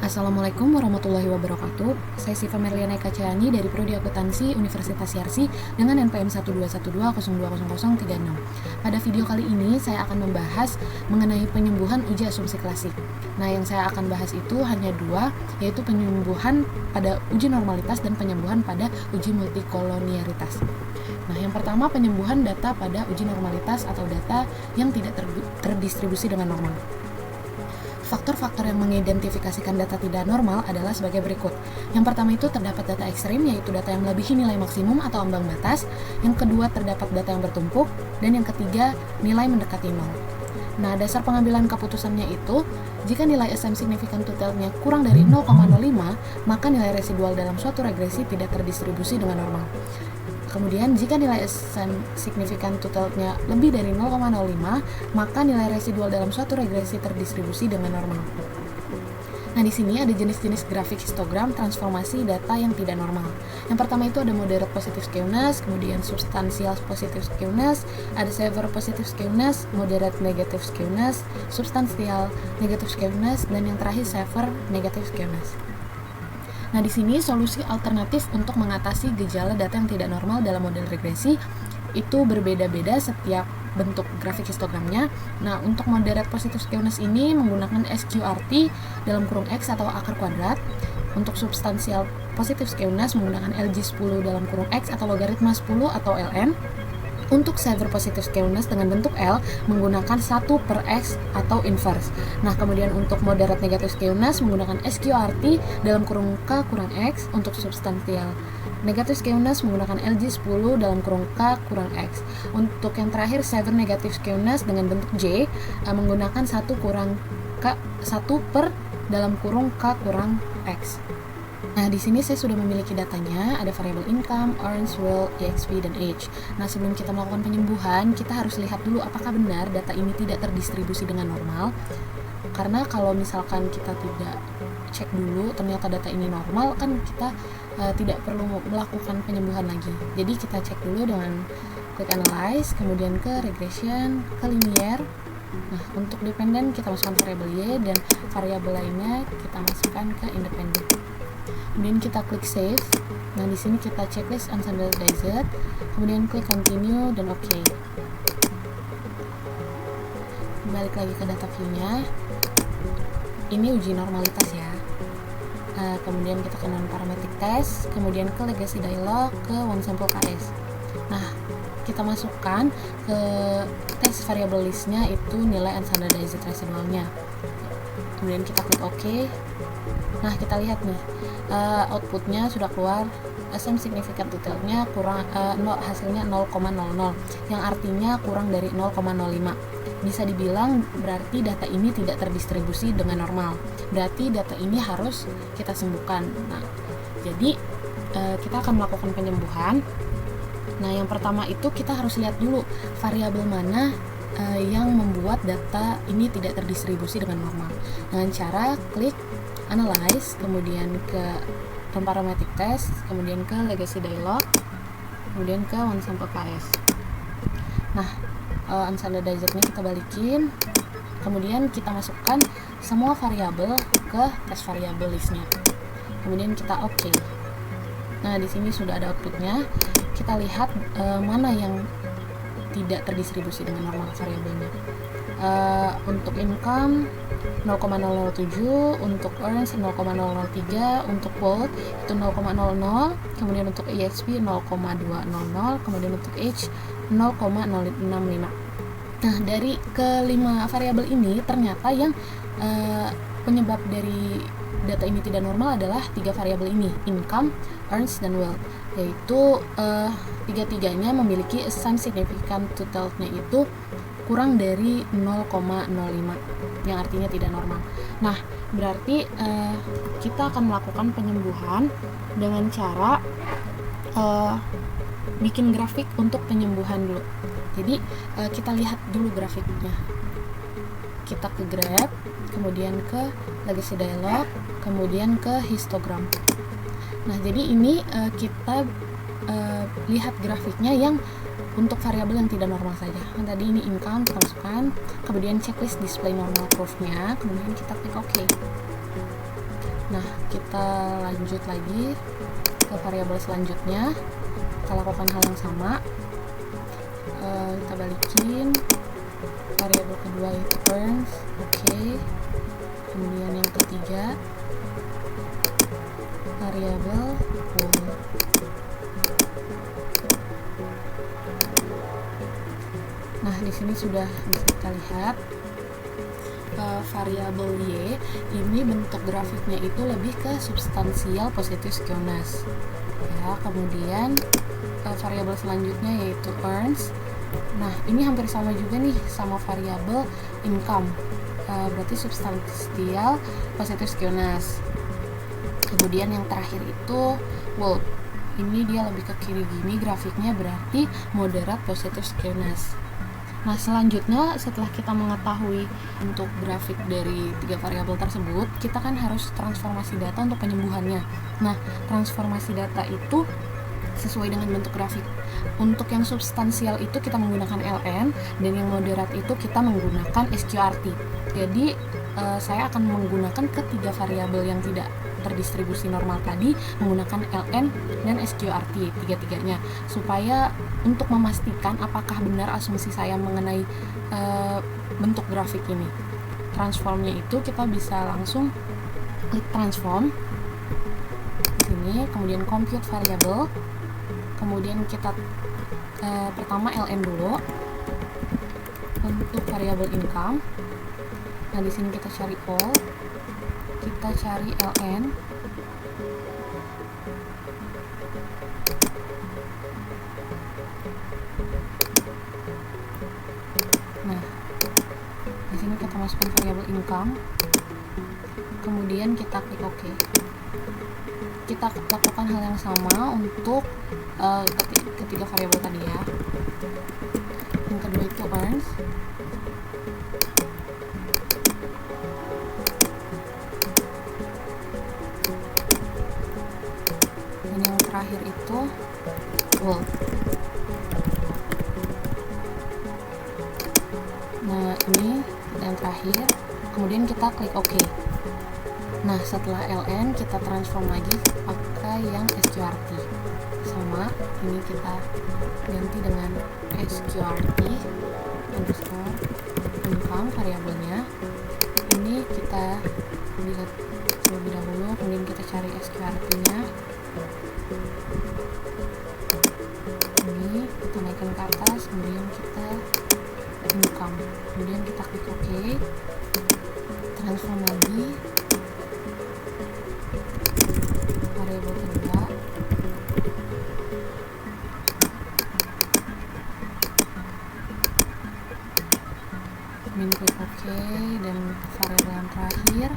Assalamualaikum warahmatullahi wabarakatuh. Saya Siva Merliana Eka-Cayani dari Prodi Akuntansi Universitas Yarsi dengan NPM 121202036. Pada video kali ini saya akan membahas mengenai penyembuhan uji asumsi klasik. Nah, yang saya akan bahas itu hanya dua, yaitu penyembuhan pada uji normalitas dan penyembuhan pada uji multikolonialitas. Nah, yang pertama penyembuhan data pada uji normalitas atau data yang tidak terdistribusi dengan normal. Faktor-faktor yang mengidentifikasikan data tidak normal adalah sebagai berikut. Yang pertama itu terdapat data ekstrim, yaitu data yang melebihi nilai maksimum atau ambang batas. Yang kedua terdapat data yang bertumpuk. Dan yang ketiga nilai mendekati nol. Nah, dasar pengambilan keputusannya itu, jika nilai SM signifikan totalnya kurang dari 0,05, maka nilai residual dalam suatu regresi tidak terdistribusi dengan normal. Kemudian, jika nilai SM signifikan totalnya lebih dari 0,05, maka nilai residual dalam suatu regresi terdistribusi dengan normal. Nah, di sini ada jenis-jenis grafik histogram transformasi data yang tidak normal. Yang pertama itu ada moderate positive skewness, kemudian substantial positive skewness, ada severe positive skewness, moderate negative skewness, substantial negative skewness, dan yang terakhir severe negative skewness. Nah, di sini solusi alternatif untuk mengatasi gejala data yang tidak normal dalam model regresi itu berbeda-beda setiap bentuk grafik histogramnya. Nah, untuk moderate positive skewness ini menggunakan SQRT dalam kurung X atau akar kuadrat. Untuk substantial positive skewness menggunakan LG10 dalam kurung X atau logaritma 10 atau ln. Untuk severe positive skewness dengan bentuk L menggunakan 1/X atau inverse. Nah, kemudian untuk moderate negative skewness menggunakan SQRT dalam kurung K kurang X. Untuk substantial negative skewness menggunakan LG10 dalam kurung K kurang X. Untuk yang terakhir severe negative skewness dengan bentuk J menggunakan 1 per dalam kurung K kurang X. Nah, di sini saya sudah memiliki datanya, ada variabel income, earns, will, EXP, dan age. Nah, sebelum kita melakukan penyembuhan, kita harus lihat dulu apakah benar data ini tidak terdistribusi dengan normal. Karena kalau misalkan kita tidak cek dulu, ternyata data ini normal, kan kita tidak perlu melakukan penyembuhan lagi. Jadi kita cek dulu dengan klik analyze, kemudian ke regression, ke linear. Nah, untuk dependen kita masukkan variabel Y, dan variabel lainnya kita masukkan ke independen. Kemudian kita klik save. Nah, di sini kita checklist unstandardized, kemudian klik continue dan OK. Balik lagi ke data view-nya. Ini uji normalitas ya. Kemudian kita ke non-parametric test, kemudian ke legacy dialog, ke one sample KS. Nah, kita masukkan ke test variable list-nya itu nilai unstandardized residualnya. Kemudian kita klik OK. Nah, kita lihat nih, outputnya sudah keluar, SM signifikan totalnya kurang hasilnya 0,00, yang artinya kurang dari 0,05. Bisa dibilang berarti data ini tidak terdistribusi dengan normal. Berarti data ini harus kita sembuhkan. Nah, jadi kita akan melakukan penyembuhan. Nah, yang pertama itu kita harus lihat dulu variabel mana yang membuat data ini tidak terdistribusi dengan normal. Dengan cara klik analyze, kemudian ke non-parametric test, kemudian ke legacy dialog, kemudian ke one sample KS. Nah, unstandardized-nya kita balikin, kemudian kita masukkan semua variabel ke test variable list-nya, kemudian kita OK. Nah, di sini sudah ada outputnya. Kita lihat mana yang tidak terdistribusi dengan normal variabelnya. Untuk income 0,007, untuk earns 0,003, untuk world itu 0,00, kemudian untuk EXP 0,200, kemudian untuk age 0,065. Nah, dari kelima variabel ini ternyata yang penyebab dari data ini tidak normal adalah 3 variabel ini, income, earns, dan wealth, yaitu tiga-tiganya memiliki SM significant totalnya itu kurang dari 0,05, yang artinya tidak normal. Nah, berarti kita akan melakukan penyembuhan dengan cara bikin grafik untuk penyembuhan dulu. Jadi kita lihat dulu grafiknya. Kita ke graph, kemudian ke legacy dialog, kemudian ke histogram. Nah, jadi ini kita lihat grafiknya yang untuk variabel yang tidak normal saja. Nah, tadi ini income kita masukkan, kemudian checklist display normal curve-nya, kemudian kita klik OK. Nah, kita lanjut lagi ke variabel selanjutnya. Kita lakukan hal yang sama. Kita balikin variabel kedua itu earns, oke. Kemudian yang ketiga variabel will. Nah, di sini sudah bisa kita lihat variabel y ini bentuk grafiknya itu lebih ke substansial positif skewness. Ya, kemudian variabel selanjutnya yaitu earns. Nah, ini hampir sama juga nih sama variabel income. Berarti substansial positif skewness. Kemudian yang terakhir itu wealth. Ini dia lebih ke kiri gini grafiknya, berarti moderate positive skewness. Nah, selanjutnya setelah kita mengetahui untuk grafik dari tiga variabel tersebut, kita kan harus transformasi data untuk penyembuhannya. Nah, transformasi data itu sesuai dengan bentuk grafik. Untuk yang substansial itu kita menggunakan ln, dan yang moderat itu kita menggunakan SQRT. Jadi, saya akan menggunakan ketiga variabel yang tidak terdistribusi normal tadi menggunakan ln dan SQRT tiga-tiganya, supaya untuk memastikan apakah benar asumsi saya mengenai bentuk grafik ini. Transformnya itu kita bisa langsung klik transform di sini, kemudian compute variable, kemudian kita pertama ln dulu untuk variabel income. Nah, di sini kita cari all, kita cari ln, nah di sini kita masukkan variabel income, kemudian kita klik OK. Kita lakukan hal yang sama untuk ketiga variabel tadi ya. Yang kedua itu earns, dan yang terakhir itu wealth. Nah, ini yang terakhir, kemudian kita klik OK. Nah, setelah ln kita transform lagi pakai yang SQRT. Sama, ini kita ganti dengan SQRT underscore income variabelnya. Ini kita lihat terlebih dahulu, kemudian kita cari SQRT-nya. Ini kita naikkan ke atas, kemudian kita income, kemudian kita klik OK, transform lagi variabel kedua, kemudian klik OK, dan variabel yang terakhir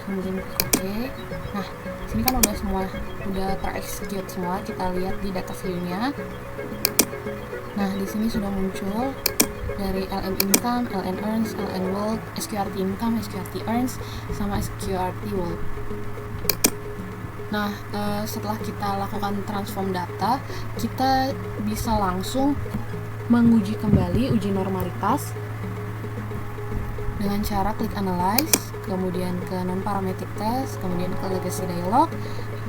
kemudian klik OK. Nah, sini kan udah terexecute semua. Kita lihat di data view-nya. Nah, di sini sudah muncul dari ln income, ln earns, ln wealth, SQRT income, SQRT earns, sama SQRT wealth. Nah, setelah kita lakukan transform data, kita bisa langsung menguji kembali uji normalitas dengan cara klik analyze, kemudian ke non-parametric test, kemudian ke legacy dialog,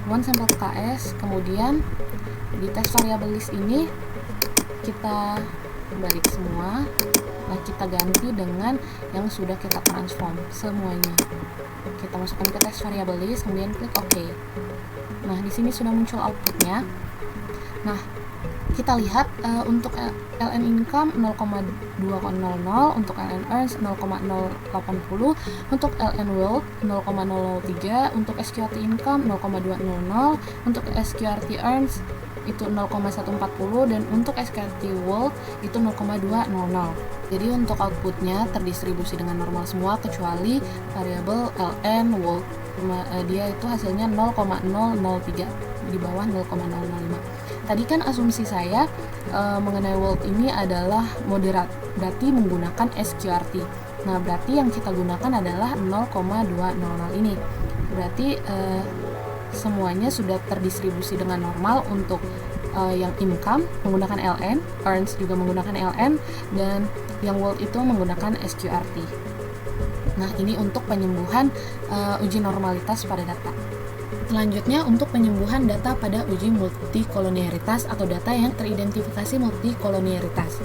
one sample KS, kemudian di test variable list ini kita balik semua. Nah, kita ganti dengan yang sudah kita transform semuanya. Kita masukkan ke test variable list, kemudian klik OK. Nah, di sini sudah muncul outputnya. Nah, kita lihat untuk ln income 0,200, untuk ln earns 0,080, untuk ln wealth 0,003, untuk SQRT income 0,200, untuk SQRT earns itu 0,140, dan untuk SQRT wealth itu 0,200. Jadi untuk outputnya terdistribusi dengan normal semua kecuali variabel ln wealth, dia itu hasilnya 0,003, di bawah 0,005. Tadi kan asumsi saya mengenai wealth ini adalah moderat, berarti menggunakan SQRT. Nah, berarti yang kita gunakan adalah 0,200 ini. Berarti semuanya sudah terdistribusi dengan normal untuk yang income menggunakan ln, earns juga menggunakan ln, dan yang world itu menggunakan sqrt. Nah, ini untuk penyembuhan uji normalitas pada data. Selanjutnya untuk penyembuhan data pada uji multikolonialitas atau data yang teridentifikasi multikolonialitas.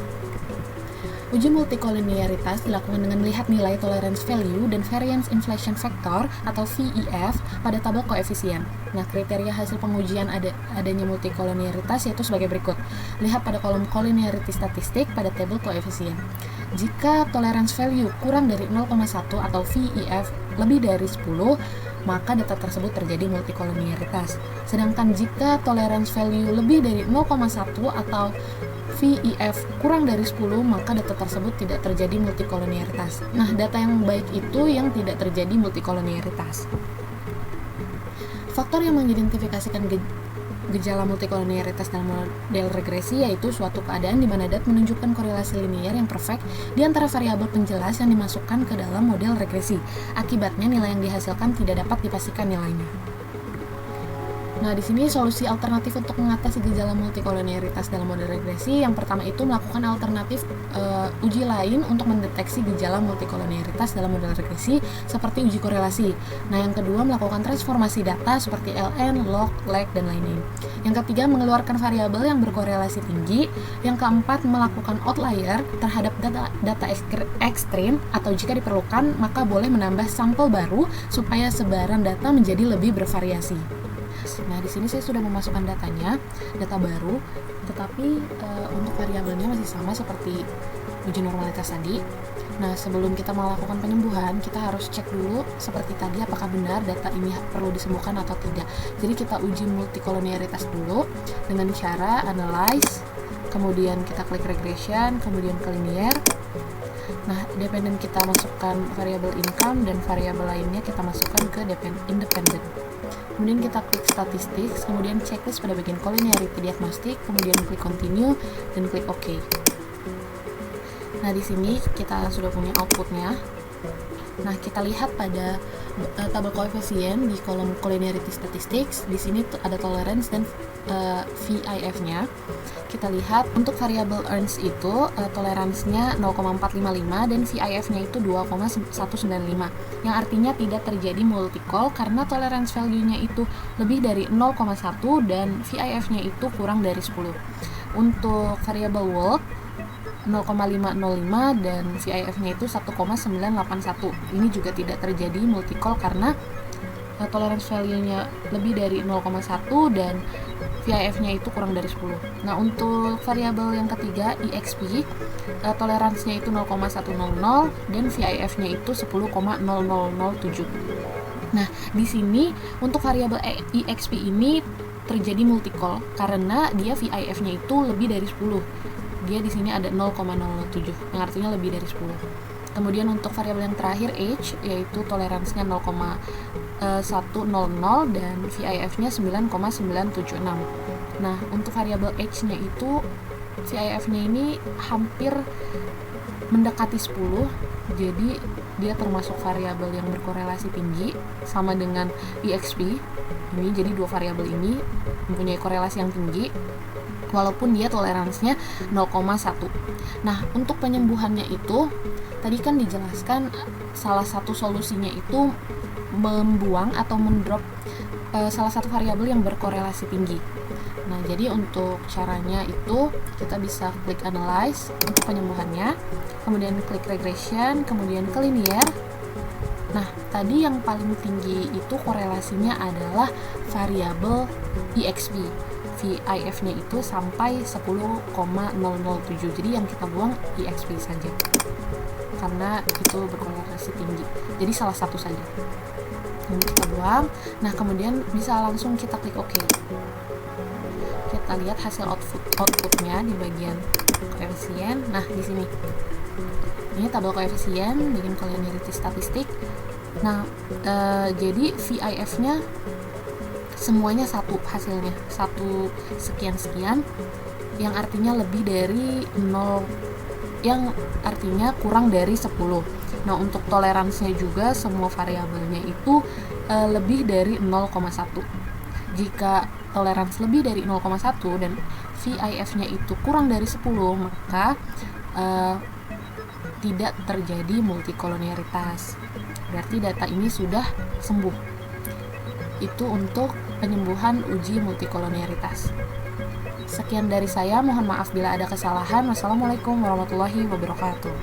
Uji multikolonialitas dilakukan dengan melihat nilai tolerance value dan variance inflation factor atau VIF pada tabel koefisien. Nah, kriteria hasil pengujian adanya multikolonialitas yaitu sebagai berikut. Lihat pada kolom collinearity statistik pada tabel koefisien. Jika tolerance value kurang dari 0,1 atau VIF lebih dari 10, maka data tersebut terjadi multikolonialitas. Sedangkan jika tolerance value lebih dari 0,1 atau VIF kurang dari 10, maka data tersebut tidak terjadi multikolonialitas. Nah, data yang baik itu yang tidak terjadi multikolonialitas. Faktor yang mengidentifikasikan gejala multikolonialitas dalam model regresi yaitu suatu keadaan di mana data menunjukkan korelasi linier yang perfect di antara variabel penjelas yang dimasukkan ke dalam model regresi. Akibatnya nilai yang dihasilkan tidak dapat dipastikan nilainya. Nah, di sini solusi alternatif untuk mengatasi gejala multikolonialitas dalam model regresi. Yang pertama itu melakukan alternatif uji lain untuk mendeteksi gejala multikolonialitas dalam model regresi seperti uji korelasi. Nah, yang kedua melakukan transformasi data seperti ln, log, lag, dan lain-lain. Yang ketiga mengeluarkan variabel yang berkorelasi tinggi. Yang keempat melakukan outlier terhadap data ekstrim atau jika diperlukan maka boleh menambah sampel baru supaya sebaran data menjadi lebih bervariasi. Nah, di sini saya sudah memasukkan data baru, tetapi untuk variabelnya masih sama seperti uji normalitas tadi. Nah, sebelum kita melakukan penyembuhan, kita harus cek dulu seperti tadi apakah benar data ini perlu disembuhkan atau tidak. Jadi kita uji multikolonialitas dulu dengan cara analyze, kemudian kita klik regression, kemudian ke linear. Nah, dependent kita masukkan variabel income dan variabel lainnya kita masukkan ke independent. Kemudian kita klik statistik, kemudian checklist pada bagian collinearity diagnostic, kemudian klik continue dan klik OK. Nah, di sini kita sudah punya outputnya. Nah, kita lihat pada tabel koefisien di kolom collinearity statistics. Di sini ada tolerance dan VIF-nya. Kita lihat untuk variabel earns itu toleransinya 0,455 dan VIF-nya itu 2,195, yang artinya tidak terjadi multicol karena tolerance value-nya itu lebih dari 0,1 dan VIF-nya itu kurang dari 10. Untuk variabel world 0,505 dan VIF-nya itu 1,981. Ini juga tidak terjadi multicol karena tolerance value-nya lebih dari 0,1 dan VIF-nya itu kurang dari 10. Nah, untuk variabel yang ketiga EXP, toleransinya itu 0,100 dan VIF-nya itu 10,0007. Nah, di sini untuk variabel EXP ini terjadi multicol karena dia VIF-nya itu lebih dari 10. Dia di sini ada 0,007, yang artinya lebih dari 10. Kemudian untuk variabel yang terakhir age, yaitu toleransinya 0,100 dan VIF-nya 9,976. Nah, untuk variabel age-nya itu VIF-nya ini hampir mendekati 10, jadi dia termasuk variabel yang berkorelasi tinggi sama dengan EXP ini. Jadi dua variabel ini mempunyai korelasi yang tinggi walaupun dia toleransinya 0,1. Nah, untuk penyembuhannya itu tadi kan dijelaskan salah satu solusinya itu membuang atau mendrop salah satu variabel yang berkorelasi tinggi. Nah, jadi untuk caranya itu kita bisa klik analyze untuk penyembuhannya, kemudian klik regression, kemudian ke linear. Nah, tadi yang paling tinggi itu korelasinya adalah variabel EXP. VIF-nya itu sampai 10,007. Jadi yang kita buang EXP saja karena itu berkorelasi tinggi. Jadi salah satu saja. Ini kita buang. Nah, kemudian bisa langsung kita klik OK. Kita lihat hasil outputnya di bagian koefisien. Nah, di sini. Ini tabel koefisien bagian collinearity statistik. Nah, jadi VIF-nya semuanya satu hasilnya, satu sekian-sekian, yang artinya lebih dari 0, yang artinya kurang dari 10. Nah, untuk toleransinya juga semua variabelnya itu lebih dari 0,1. Jika toleransi lebih dari 0,1 dan VIF-nya itu kurang dari 10, maka tidak terjadi multikolonialitas. Berarti data ini sudah sembuh. Itu untuk penyembuhan uji multikolonialitas. Sekian dari saya, mohon maaf bila ada kesalahan. Wassalamualaikum warahmatullahi wabarakatuh.